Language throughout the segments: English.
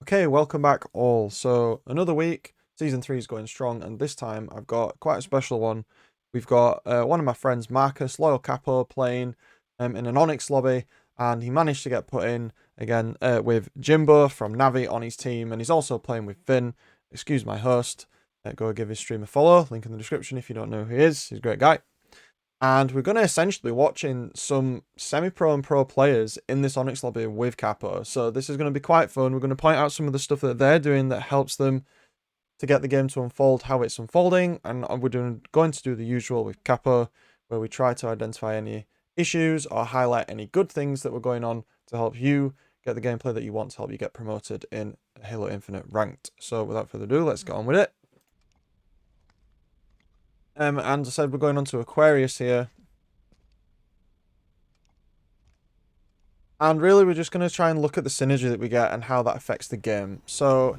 Okay, welcome back all. So another week, season 3 is going strong, and this time I've got quite a special one. We've got one of my friends, Marcus, Loyal Capo, playing in an Onyx lobby, and he managed to get put in again with Jimbo from Navi on his team, and he's also playing with Finn. Excuse my host. Go give his stream a follow. Link in the description if you don't know who he is. He's a great guy. And we're going to essentially be watching some semi-pro and pro players in this Onyx lobby with Capo. So this is going to be quite fun. We're going to point out some of the stuff that they're doing that helps them to get the game to unfold how it's unfolding. And we're going to do the usual with Capo, where we try to identify any issues or highlight any good things that were going on to help you get the gameplay that you want to help you get promoted in Halo Infinite Ranked. So without further ado, let's get on with it. And I said we're going on to Aquarius here. And really, we're just going to try and look at the synergy that we get and how that affects the game. So,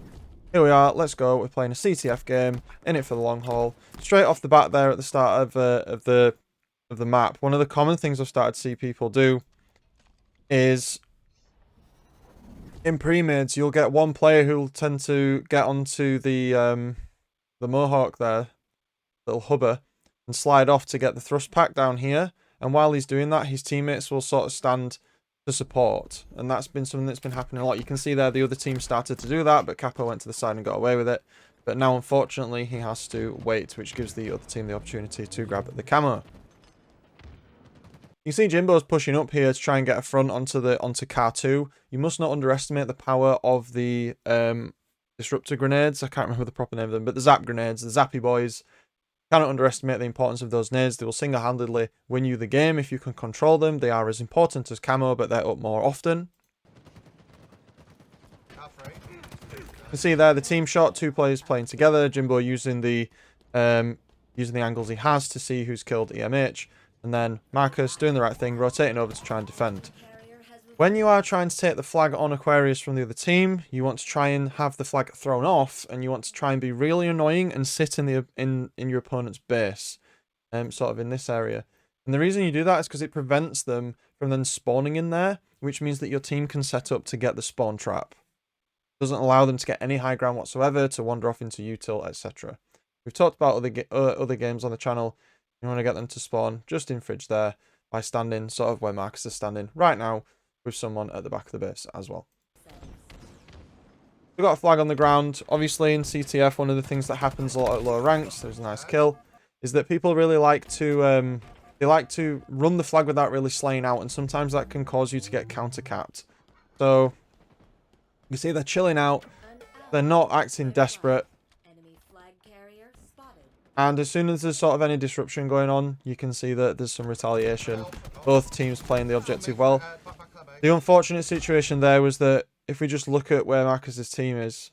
here we are. Let's go. We're playing a CTF game, in it for the long haul. Straight off the bat there at the start of the map, one of the common things I've started to see people do is, in pre-mids, you'll get one player who'll tend to get onto the Mohawk there, little hubber, and slide off to get the thrust pack down here. And while he's doing that, his teammates will sort of stand to support, and that's been something that's been happening a lot. You can see there the other team started to do that, but Capo went to the side and got away with it. But now, unfortunately, he has to wait, which gives the other team the opportunity to grab the camo. You see Jimbo's pushing up here to try and get a front onto car 2. You must not underestimate the power of the disruptor grenades. I can't remember the proper name of them, but the zap grenades, the zappy boys. Cannot underestimate the importance of those nades. They will single-handedly win you the game if you can control them. They are as important as camo, but they're up more often. You can see there the team shot, 2 players playing together. Jimbo using the angles he has to see who's killed EMH, and then Marcus doing the right thing, rotating over to try and defend. When you are trying to take the flag on Aquarius from the other team, you want to try and have the flag thrown off, and you want to try and be really annoying and sit in your opponent's base, sort of in this area. And the reason you do that is because it prevents them from then spawning in there, which means that your team can set up to get the spawn trap. It doesn't allow them to get any high ground whatsoever, to wander off into util, etc. We've talked about other games on the channel. You want to get them to spawn just in fridge there by standing sort of where Marcus is standing right now, with someone at the back of the base as well. We've got a flag on the ground. Obviously in CTF, one of the things that happens a lot at lower ranks, there's a nice kill, is that people really like to run the flag without really slaying out, and sometimes that can cause you to get counter-capped. So you see they're chilling out, they're not acting desperate, and as soon as there's sort of any disruption going on, you can see that there's some retaliation. Both teams playing the objective well. The unfortunate situation there was that if we just look at where Marcus's team is,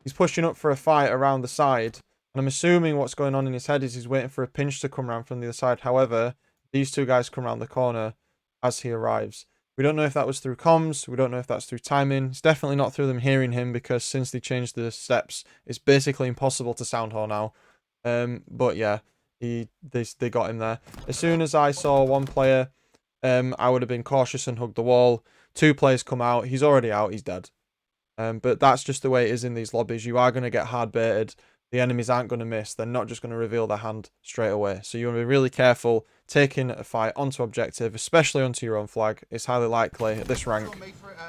he's pushing up for a fight around the side, and I'm assuming what's going on in his head is he's waiting for a pinch to come around from the other side. However, these 2 guys come around the corner as he arrives. We don't know if that was through comms, we don't know if that's through timing. It's definitely not through them hearing him, because since they changed the steps, it's basically impossible to sound horn now. But yeah, they got him there. As soon as I saw one player, I would have been cautious and hugged the wall. 2 players come out. He's already out. He's dead. But that's just the way it is in these lobbies. You are going to get hard baited. The enemies aren't going to miss. They're not just going to reveal their hand straight away. So you want to be really careful taking a fight onto objective, especially onto your own flag. It's highly likely at this rank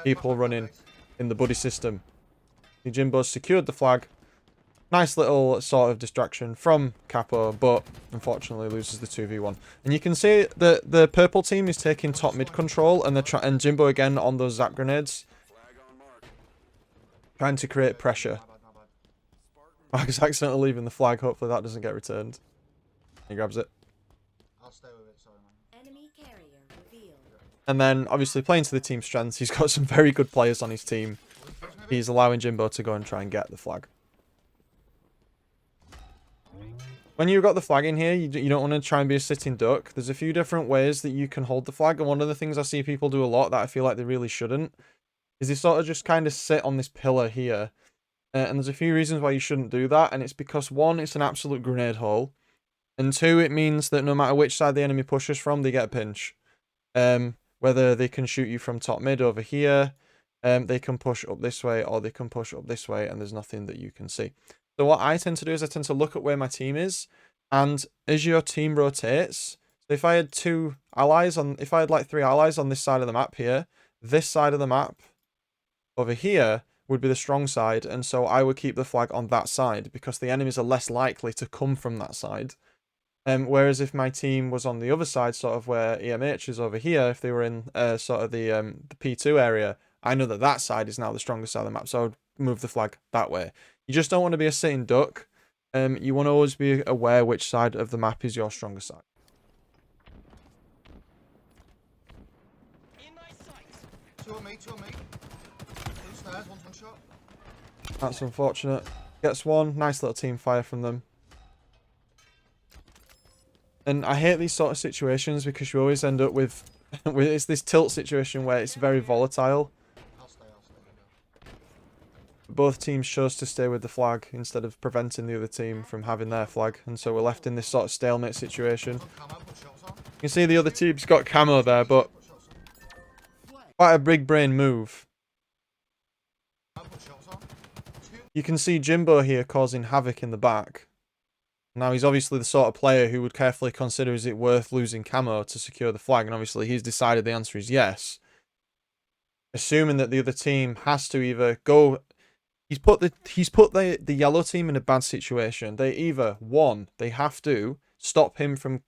people running in the buddy system. Jimbo's secured the flag. Nice little sort of distraction from Capo, but unfortunately loses the 2v1. And you can see that the purple team is taking top mid control, and and Jimbo again on those zap grenades, trying to create pressure. Marcus accidentally leaving the flag. Hopefully that doesn't get returned. He grabs it. I'll stay with it, sorry, man. Enemy carrier revealed. And then obviously playing to the team's strengths, he's got some very good players on his team. He's allowing Jimbo to go and try and get the flag. When you've got the flag in here, you don't want to try and be a sitting duck. There's a few different ways that you can hold the flag, and one of the things I see people do a lot that I feel like they really shouldn't is they sort of just kind of sit on this pillar here. And there's a few reasons why you shouldn't do that, and it's because 1, it's an absolute grenade hole, and 2, it means that no matter which side the enemy pushes from, they get a pinch. Whether they can shoot you from top mid over here, they can push up this way or they can push up this way, and there's nothing that you can see. So what I tend to do is I tend to look at where my team is, and as your team rotates, so if I had if I had like 3 allies on this side of the map here, this side of the map over here would be the strong side, and so I would keep the flag on that side because the enemies are less likely to come from that side. Whereas if my team was on the other side, sort of where EMH is over here, if they were in sort of the P2 area, I know that that side is now the strongest side of the map, so I would move the flag that way. You just don't want to be a sitting duck. You want to always be aware which side of the map is your strongest side. Two on me. Two stairs, one's one shot. That's unfortunate. Gets one. Nice little team fire from them. And I hate these sort of situations because you always end up with it's this tilt situation where it's very volatile. I'll stay. Both teams chose to stay with the flag instead of preventing the other team from having their flag, and so we're left in this sort of stalemate situation. You can see the other team's got camo there, but quite a big brain move. You can see Jimbo here causing havoc in the back. Now, he's obviously the sort of player who would carefully consider, is it worth losing camo to secure the flag? And obviously he's decided the answer is yes. Assuming that the other team has to either go... He's put the yellow team in a bad situation. They either, one, they have to stop him from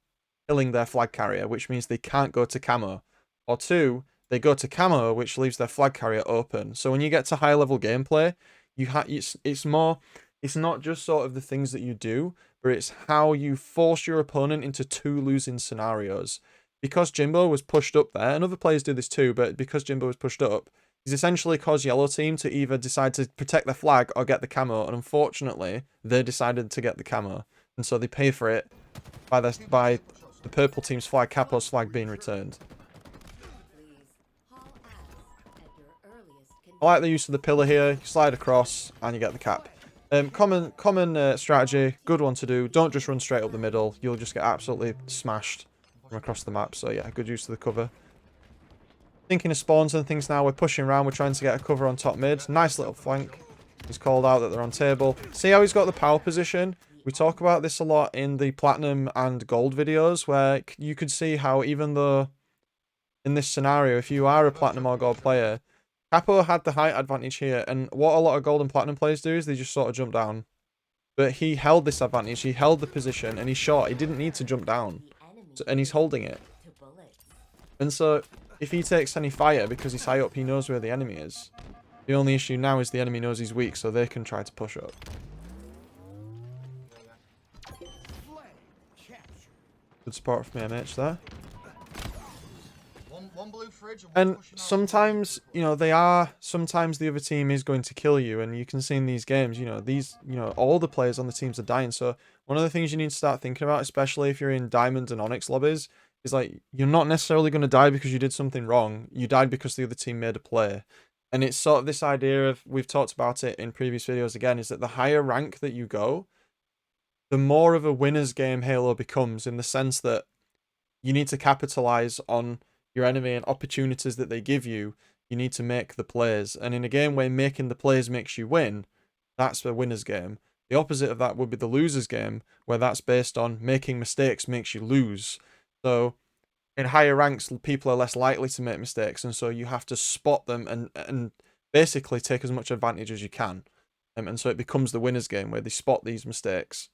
killing their flag carrier, which means they can't go to camo. Or two, they go to camo, which leaves their flag carrier open. So when you get to high level gameplay, it's not just sort of the things that you do, but it's how you force your opponent into 2 losing scenarios. Because Jimbo was pushed up there, and other players do this too, but because Jimbo was pushed up, he's essentially caused yellow team to either decide to protect their flag or get the camo, and unfortunately, they decided to get the camo. And so they pay for it by the purple team's flag, Capo's flag, being returned. I like the use of the pillar here. You slide across, and you get the cap. Common strategy, good one to do. Don't just run straight up the middle. You'll just get absolutely smashed from across the map. So yeah, good use of the cover. Thinking of spawns and things now. We're pushing around. We're trying to get a cover on top mid. Nice little flank. He's called out that they're on table. See how he's got the power position? We talk about this a lot in the platinum and gold videos, where you could see how even though in this scenario, if you are a platinum or gold player, Capo had the height advantage here, and what a lot of gold and platinum players do is they just sort of jump down. But he held this advantage, he held the position, and he shot. He didn't need to jump down. And he's holding it. And so, if he takes any fire because he's high up, he knows where the enemy is. The only issue now is the enemy knows he's weak, so they can try to push up. Good support from MH there. One blue fridge and sometimes, sometimes the other team is going to kill you, and you can see in these games, all the players on the teams are dying. So one of the things you need to start thinking about, especially if you're in Diamond and Onyx lobbies, is like, you're not necessarily going to die because you did something wrong. You died because the other team made a play. And it's sort of this idea of, we've talked about it in previous videos again, is that the higher rank that you go, the more of a winner's game Halo becomes, in the sense that you need to capitalize on your enemy and opportunities that they give you. You need to make the plays. And in a game where making the plays makes you win, that's the winner's game. The opposite of that would be the loser's game, where that's based on making mistakes makes you lose. So in higher ranks, people are less likely to make mistakes, and so you have to spot them and basically take as much advantage as you can. And so it becomes the winner's game, where they spot these mistakes.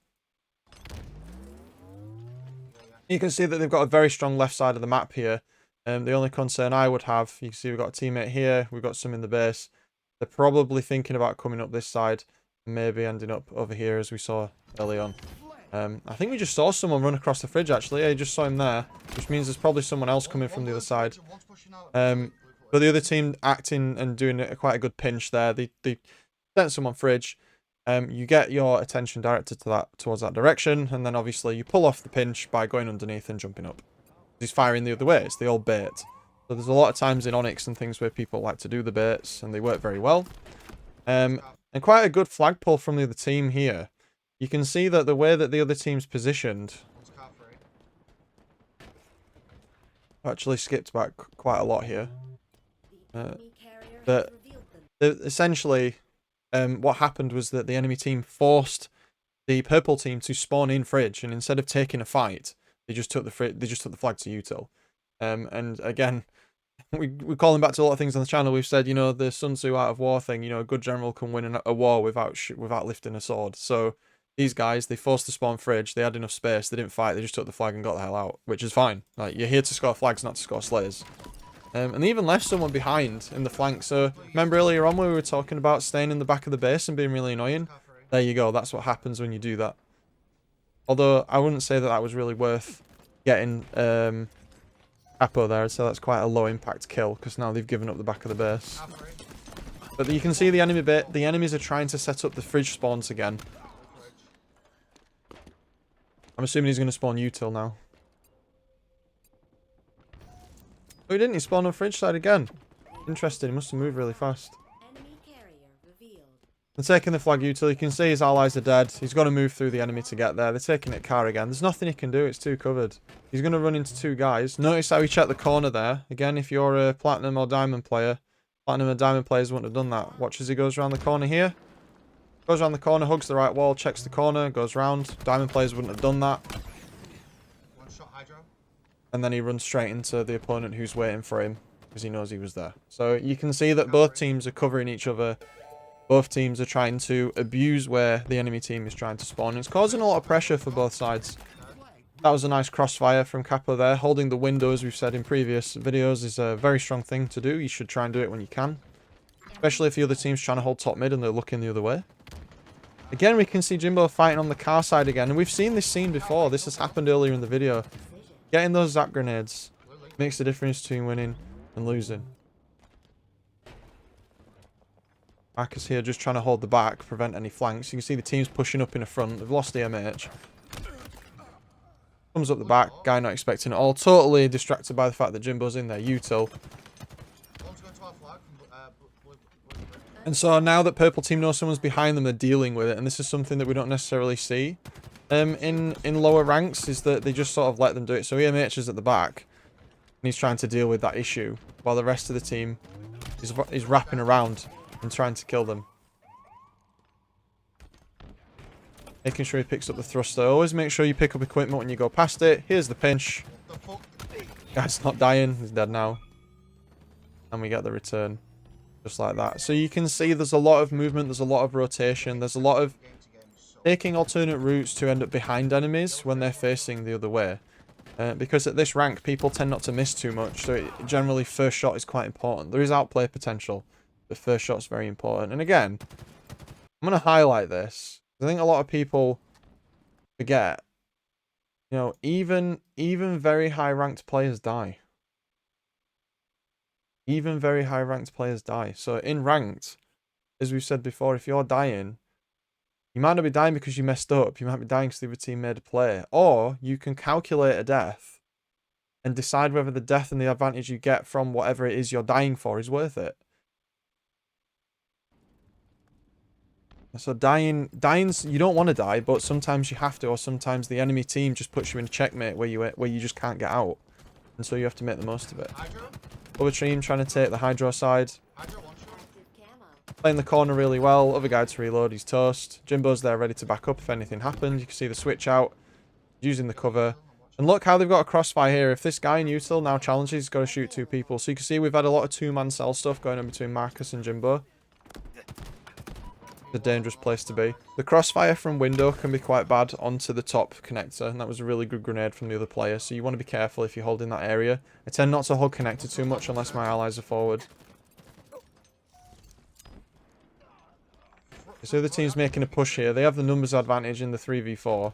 You can see that they've got a very strong left side of the map here. The only concern I would have, you can see we've got a teammate here, we've got some in the base. They're probably thinking about coming up this side, and maybe ending up over here, as we saw early on. I think we just saw someone run across the fridge, actually. I just saw him there, which means there's probably someone else coming from the other side. But the other team acting and doing quite a good pinch there. They sent someone fridge. You get your attention directed to towards that direction, and then obviously you pull off the pinch by going underneath and jumping up. He's firing the other way. It's the old bait. So there's a lot of times in Onyx and things where people like to do the baits, and they work very well. And quite a good flag pull from the other team here. You can see that the way that the other team's positioned actually skipped back quite a lot here. But essentially, what happened was that the enemy team forced the purple team to spawn in fridge, and instead of taking a fight, they just took the flag to util. And again, we're calling back to a lot of things on the channel. We've said, you know, the Sun Tzu art of war thing. You know, a good general can win a war without lifting a sword. So these guys, they forced the spawn fridge. They had enough space. They didn't fight. They just took the flag and got the hell out, which is fine. Like, you're here to score flags, not to score slayers. And they even left someone behind in the flank. So remember earlier on when we were talking about staying in the back of the base and being really annoying? There you go. That's what happens when you do that. Although I wouldn't say that that was really worth getting Capo there. So that's quite a low impact kill because now they've given up the back of the base. But you can see the enemy bit. The enemies are trying to set up the fridge spawns again. I'm assuming he's going to spawn util now. Oh, he didn't. He spawned on fridge side again. Interesting. He must have moved really fast. They're taking the flag util. You can see his allies are dead. He's got to move through the enemy to get there. They're taking it car again. There's nothing he can do. It's too covered. He's going to run into two guys. Notice how he checked the corner there. Again, if you're a platinum or diamond player, platinum and diamond players wouldn't have done that. Watch as he goes around the corner here. Goes around the corner, hugs the right wall, checks the corner, goes round. Diamond players wouldn't have done that. One shot hydro. And then he runs straight into the opponent who's waiting for him because he knows he was there. So you can see that both teams are covering each other. Both teams are trying to abuse where the enemy team is trying to spawn. It's causing a lot of pressure for both sides. That was a nice crossfire from Capo there. Holding the window, as we've said in previous videos, is a very strong thing to do. You should try and do it when you can. Especially if the other team's trying to hold top mid and they're looking the other way. Again, we can see Jimbo fighting on the car side again. And we've seen this scene before. This has happened earlier in the video. Getting those zap grenades makes the difference between winning and losing. Marcus here just trying to hold the back, prevent any flanks. You can see the team's pushing up in the front. They've lost the MH. Comes up the back. Guy not expecting it all. Totally distracted by the fact that Jimbo's in there. Util. And so now that purple team knows someone's behind them, they're dealing with it. And this is something that we don't necessarily see in lower ranks, is that they just sort of let them do it. So EMH is at the back. And he's trying to deal with that issue. While the rest of the team is wrapping around and trying to kill them. Making sure he picks up the thruster. Always make sure you pick up equipment when you go past it. Here's the pinch. Guy's not dying. He's dead now. And we get the return. Just like that. So you can see there's a lot of movement. There's a lot of rotation. There's a lot of taking alternate routes to end up behind enemies when they're facing the other way. Because at this rank, people tend not to miss too much. So generally, first shot is quite important. There is outplay potential. The first shot's very important. And again, I'm going to highlight this. I think a lot of people forget, you know, even very high ranked players die. Even very high ranked players die. So in ranked, as we've said before, if you're dying, you might not be dying because you messed up. You might be dying because the other team made a play. Or you can calculate a death and decide whether the death and the advantage you get from whatever it is you're dying for is worth it. So dying's, you don't want to die, but sometimes you have to, or sometimes the enemy team just puts you in a checkmate where you just can't get out, and so you have to make the most of it. Other team trying to take the hydro side, playing the corner really well. Other guy to reload, he's toast. Jimbo's there ready to back up if anything happened. You can see the switch out, using the cover, and look how they've got a crossfire here. If this guy in util now challenges, he's got to shoot two people. So you can see we've had a lot of two-man cell stuff going on between Marcus and Jimbo. A dangerous place to be. The crossfire from window can be quite bad onto the top connector, and that was a really good grenade from the other player, so you want to be careful if you're holding that area. I tend not to hold connector too much unless my allies are forward. So the team's making a push here. They have the numbers advantage in the 3v4.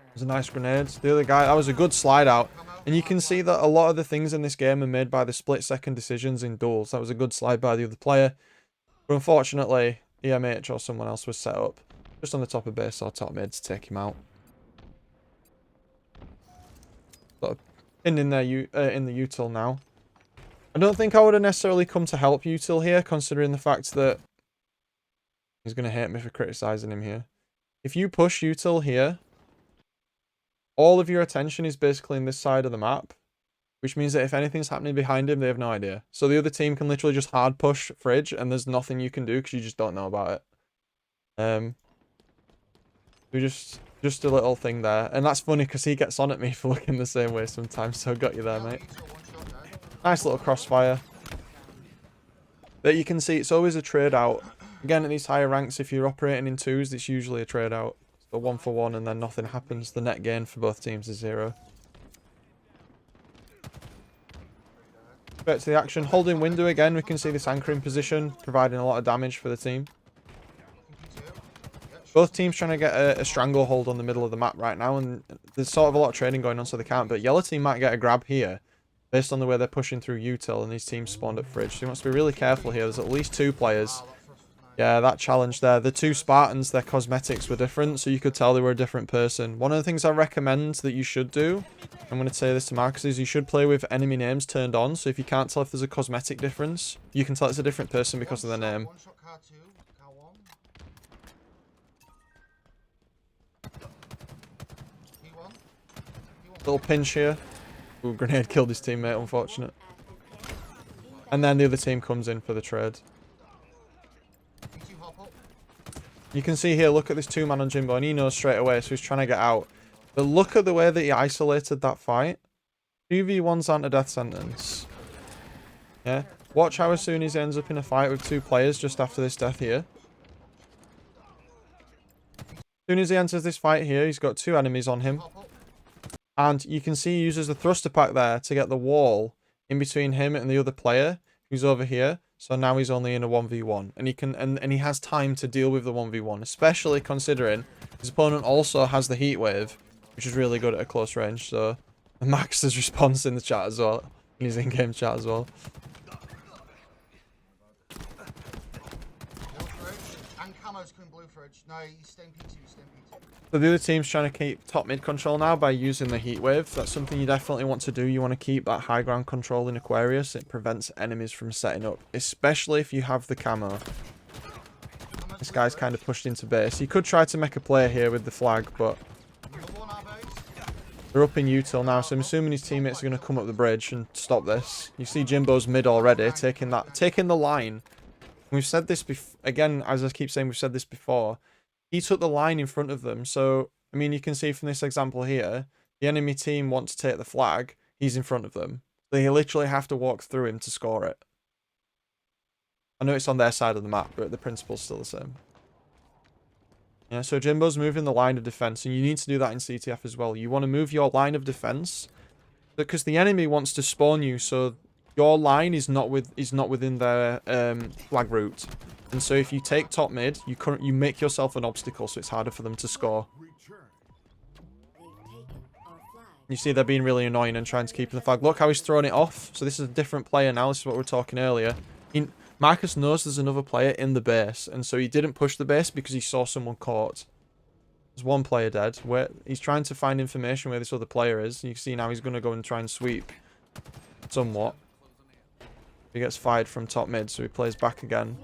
There's a nice grenade. The other guy, that was a good slide out. And you can see that a lot of the things in this game are made by the split-second decisions in duels. That was a good slide by the other player. But unfortunately, EMH or someone else was set up just on the top of base or top mid to take him out. Sort of pinned in there in the util now. I don't think I would have necessarily come to help util here, considering the fact that he's going to hate me for criticizing him here. If you push util here, all of your attention is basically in this side of the map, which means that if anything's happening behind him, they have no idea. So the other team can literally just hard push Fridge, and there's nothing you can do because you just don't know about it. We just a little thing there, and that's funny because he gets on at me for looking the same way sometimes. So got you there, mate. Nice little crossfire. That you can see, it's always a trade out. Again, at these higher ranks, if you're operating in twos, it's usually a trade out. So 1 for 1, and then nothing happens. The net gain for both teams is 0. Back to the action. Holding window again, we can see this anchoring position, providing a lot of damage for the team. Both teams trying to get a stranglehold on the middle of the map right now, and there's sort of a lot of trading going on, so they can't. But yellow team might get a grab here, based on the way they're pushing through util, and these teams spawned at Fridge. So you must be really careful here. There's at least 2 players. Yeah, that challenge there. The 2 Spartans, their cosmetics were different, so you could tell they were a different person. One of the things I recommend that you should do, I'm going to say this to Marcus, is you should play with enemy names turned on. So if you can't tell if there's a cosmetic difference, you can tell it's a different person because of their name. Little pinch here. Ooh, grenade killed his teammate, unfortunate. And then the other team comes in for the trade. You can see here, look at this 2-man on Jimbo, and he knows straight away, so he's trying to get out. But look at the way that he isolated that fight. 2v1s aren't a death sentence. Yeah. Watch how as soon as he ends up in a fight with 2 players just after this death here. As soon as he enters this fight here, he's got 2 enemies on him. And you can see he uses the thruster pack there to get the wall in between him and the other player who's over here. So now he's only in a 1v1, and he can and he has time to deal with the 1v1, especially considering his opponent also has the heat wave, which is really good at a close range. So Max's response in the chat as well, in his in-game chat as well. So the other team's trying to keep top mid control now by using the heat wave. That's something you definitely want to do. You want to keep that high ground control in Aquarius. It prevents enemies from setting up, especially if you have the camo. This guy's kind of pushed into base. He could try to make a play here with the flag, but they're up in util now, so I'm assuming his teammates are going to come up the bridge and stop this. You see Jimbo's mid already, taking the line. We've said this again, as I keep saying, we've said this before. He took the line in front of them, so, I mean, you can see from this example here, the enemy team want to take the flag, he's in front of them. They literally have to walk through him to score it. I know it's on their side of the map, but the principle's still the same. Yeah, so Jimbo's moving the line of defense, and you need to do that in CTF as well. You want to move your line of defense, because the enemy wants to spawn you, so your line is not within their flag route. And so if you take top mid, you make yourself an obstacle, so it's harder for them to score. You see they're being really annoying and trying to keep the flag. Look how he's throwing it off. So this is a different player now. This is what we were talking earlier. Marcus knows there's another player in the base, and so he didn't push the base because he saw someone caught. There's 1 player dead. He's trying to find information where this other player is. You can see now he's going to go and try and sweep somewhat. He gets fired from top mid, so he plays back again.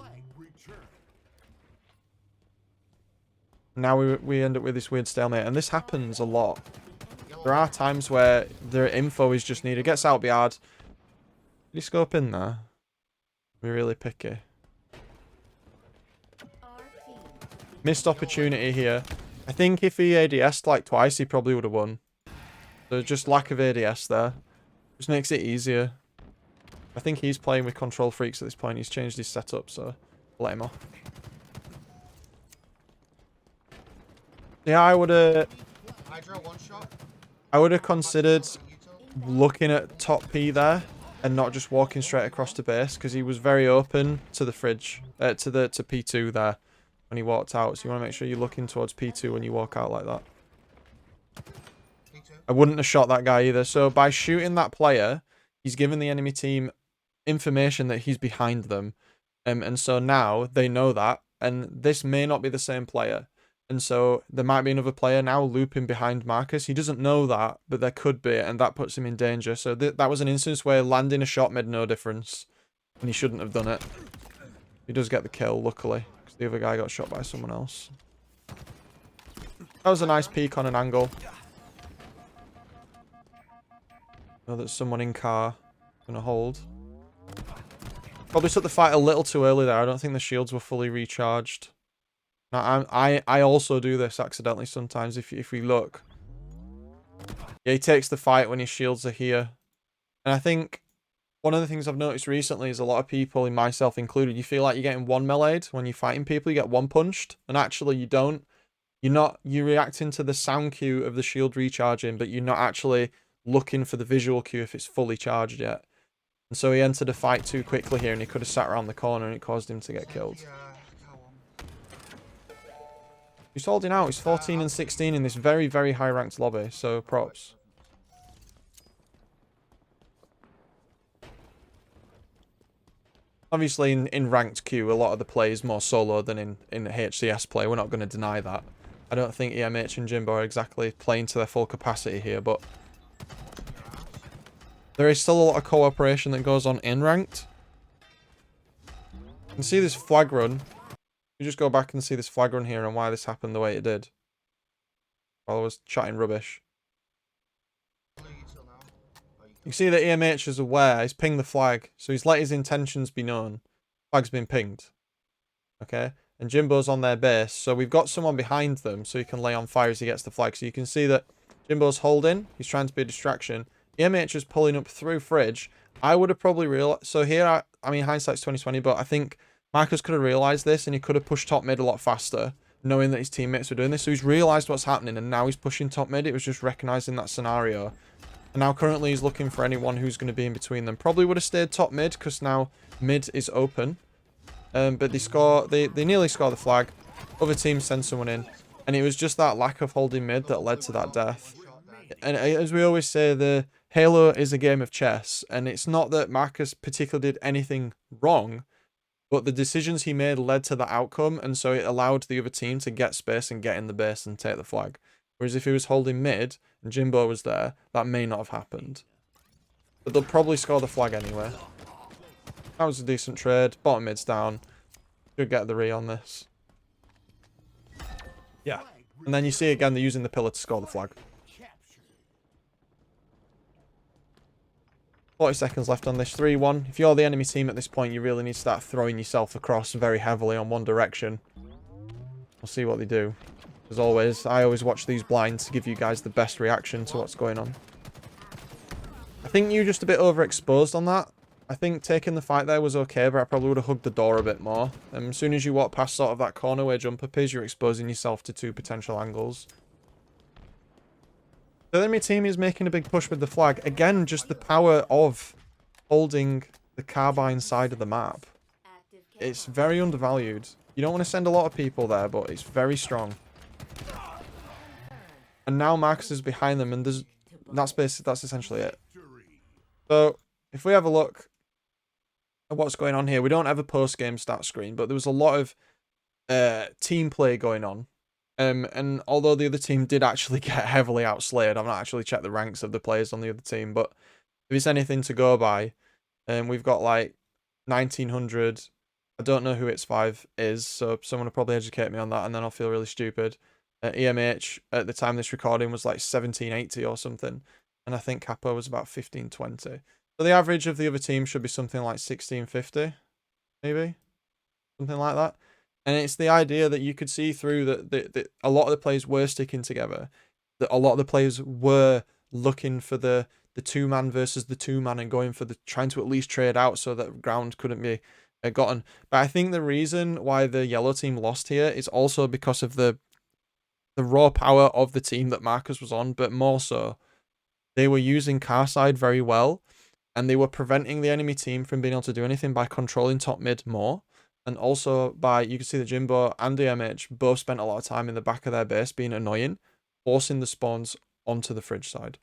Now we end up with this weird stalemate, and this happens a lot. There are times where their info is just needed. Gets out hard. Did he scope in there? We're really picky. Missed opportunity here. I think if he ADS'd like twice, he probably would have won. So just lack of ADS there. Just makes it easier. I think he's playing with control freaks at this point. He's changed his setup, so let him off. Yeah, I would have considered looking at top P there and not just walking straight across to base, because he was very open to the fridge, to P2 there when he walked out. So you want to make sure you're looking towards P2 when you walk out like that. I wouldn't have shot that guy either. So by shooting that player, he's given the enemy team information that he's behind them. And so now they know that, and this may not be the same player. And so there might be another player now looping behind Marcus. He doesn't know that, but there could be, and that puts him in danger. So that was an instance where landing a shot made no difference, and he shouldn't have done it. He does get the kill, luckily, because the other guy got shot by someone else. That was a nice peek on an angle. Know that someone in car gonna hold. Probably took the fight a little too early there. I don't think the shields were fully recharged. Now, I also do this accidentally sometimes if we look. Yeah, he takes the fight when his shields are here. And I think one of the things I've noticed recently is a lot of people, and myself included, you feel like you're getting one melee'd when you're fighting people, you get one punched, and actually you don't. You're reacting to the sound cue of the shield recharging, but you're not actually looking for the visual cue if it's fully charged yet. And so he entered a fight too quickly here, and he could have sat around the corner, and it caused him to get killed. He's holding out. He's 14 and 16 in this very, very high-ranked lobby, so props. Obviously, in ranked queue, a lot of the play is more solo than in HCS play. We're not going to deny that. I don't think EMH and Jimbo are exactly playing to their full capacity here, but there is still a lot of cooperation that goes on in ranked. You can see this flag run. You just go back and see this flag run here and why this happened the way it did. While I was chatting rubbish. You see that EMH is aware. He's pinged the flag. So he's let his intentions be known. Flag's been pinged. Okay. And Jimbo's on their base. So we've got someone behind them so he can lay on fire as he gets the flag. So you can see that Jimbo's holding. He's trying to be a distraction. EMH is pulling up through fridge. I would have probably realized. So here, I mean, hindsight's 20/20, but I think Marcus could have realized this and he could have pushed top mid a lot faster, knowing that his teammates were doing this. So he's realized what's happening and now he's pushing top mid. It was just recognizing that scenario. And now currently he's looking for anyone who's going to be in between them. Probably would have stayed top mid because now mid is open. But they nearly score the flag. Other teams send someone in. And it was just that lack of holding mid that led to that death. And as we always say, the Halo is a game of chess. And it's not that Marcus particularly did anything wrong, but the decisions he made led to the outcome. And so it allowed the other team to get space and get in the base and take the flag. Whereas if he was holding mid and Jimbo was there, that may not have happened. But they'll probably score the flag anyway. That was a decent trade. Bottom mid's down. Should get the re on this. Yeah. And then you see again, they're using the pillar to score the flag. 40 seconds left on this. 3-1. If you're the enemy team at this point, you really need to start throwing yourself across very heavily on one direction. We'll see what they do. As always, I always watch these blinds to give you guys the best reaction to what's going on. I think you're just a bit overexposed on that. I think taking the fight there was okay, but I probably would have hugged the door a bit more. As soon as you walk past sort of that corner where jump up is, you're exposing yourself to two potential angles. The enemy team is making a big push with the flag. Again, just the power of holding the carbine side of the map. It's very undervalued. You don't want to send a lot of people there, but it's very strong. And now Marcus is behind them, and that's essentially it. So, if we have a look at what's going on here, we don't have a post-game stat screen, but there was a lot of team play going on. And although the other team did actually get heavily outslayed, I've not actually checked the ranks of the players on the other team, but if it's anything to go by, we've got like 1900. I don't know who It's 5 is, so someone will probably educate me on that, and then I'll feel really stupid. EMH at the time of this recording was like 1780 or something, and I think Capo was about 1520. So the average of the other team should be something like 1650, maybe, something like that. And it's the idea that you could see through that a lot of the players were sticking together, that a lot of the players were looking for the two-man versus the two-man and going for trying to at least trade out so that ground couldn't be gotten. But I think the reason why the yellow team lost here is also because of the raw power of the team that Marcus was on, but more so, they were using Carside very well, and they were preventing the enemy team from being able to do anything by controlling top mid more, and also by, you can see that Jimbo and DMH both spent a lot of time in the back of their base being annoying, forcing the spawns onto the fridge side.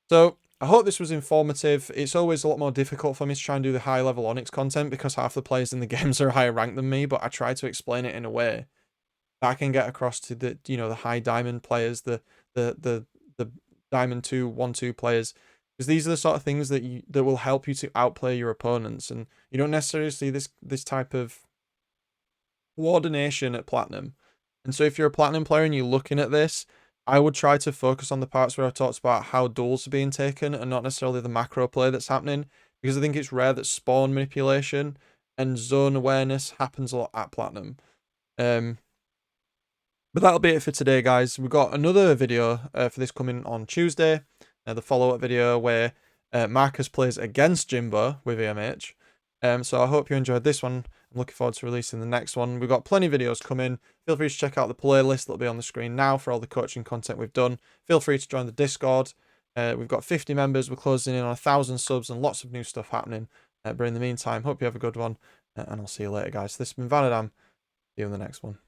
So, I hope this was informative. It's always a lot more difficult for me to try and do the high-level Onyx content because half the players in the games are higher ranked than me, but I try to explain it in a way that I can get across to the, the high diamond players, the diamond 2, 1-2 players, because these are the sort of things that will help you to outplay your opponents, and you don't necessarily see this type of coordination at Platinum. And so if you're a Platinum player and you're looking at this, I would try to focus on the parts where I talked about how duels are being taken and not necessarily the macro play that's happening, because I think it's rare that spawn manipulation and zone awareness happens a lot at Platinum. But that'll be it for today, guys. We've got another video for this coming on Tuesday, the follow-up video where Marcus plays against Jimbo with EMH. So I hope you enjoyed this one. I'm looking forward to releasing the next one. We've got plenty of videos coming. Feel free to check out the playlist that'll be on the screen now for all the coaching content we've done. Feel free to join the Discord. We've got 50 members. We're closing in on 1,000 subs and lots of new stuff happening. But in the meantime, hope you have a good one. And I'll see you later, guys. This has been Vanadam. See you in the next one.